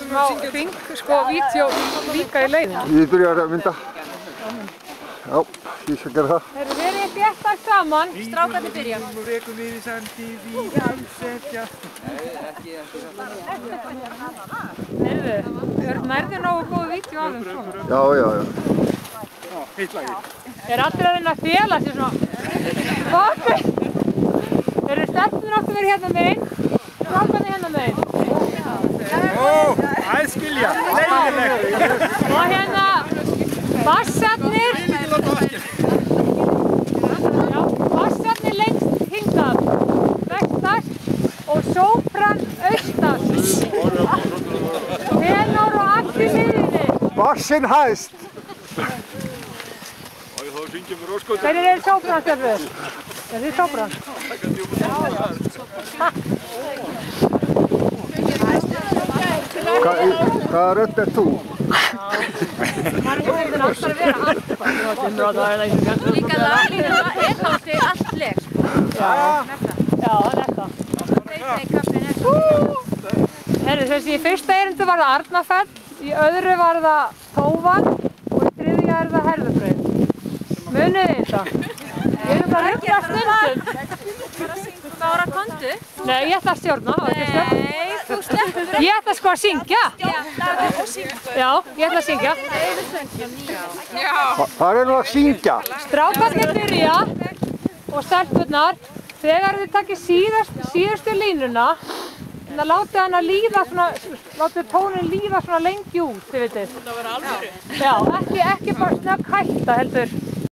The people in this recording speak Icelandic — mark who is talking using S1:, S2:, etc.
S1: Smá hring, sko, vídeo líka í leiðinu.
S2: Ég byrjar að mynda. Já, ég skal gera það.
S1: Þeir eru verið þéttar saman.
S3: Strákarnir byrja.
S4: Rekum við í sandi, við setja.
S1: Heyrðu, nærðu nógu góð vídeo af þeim svona?
S2: Já.
S4: Heitt lagi.
S1: Þeir allir að reyna að fela sér svona. Bakvið! Þeir eru stelpnir áttu að vera hérna megin, strákarnir hérna megin.
S4: Ó, æskilja, leiðilegt.
S1: Og hérna bassarnir. Já, bassarnir lengst hingað, vestast og sópran austast. Tenor og allt í miðjunni.
S2: Bassinn hæst.
S1: Hverjir eru sópran, Stefur? Er þið sópran?
S2: Hvaða rödd er þú?
S1: Margir alltaf að vera allt.
S3: Líka laglínu er þátti allt leg.
S1: Já, þetta. Herru, þessi í fyrsta erindu var það Arnarfell, í öðru var það Tófan og í þriðja er það Herðubraut. Munið þið þetta? Ég er bara ruggla stundum.
S3: Bára, komdu.
S1: Nei, ég ætla að stjórna.
S3: Nei, þú sleppur.
S1: Ég ætla sko að syngja. Já, ég ætla að syngja.
S2: Það er nú að syngja.
S1: Strákarnir byrja og stelpurnar, þegar þið takkir síðustu línuna, þannig að látið hana líða svona, látið tónin líða svona lengi út, þið vitið. Það var alveg. Já, ekki bara snögg hætta heldur.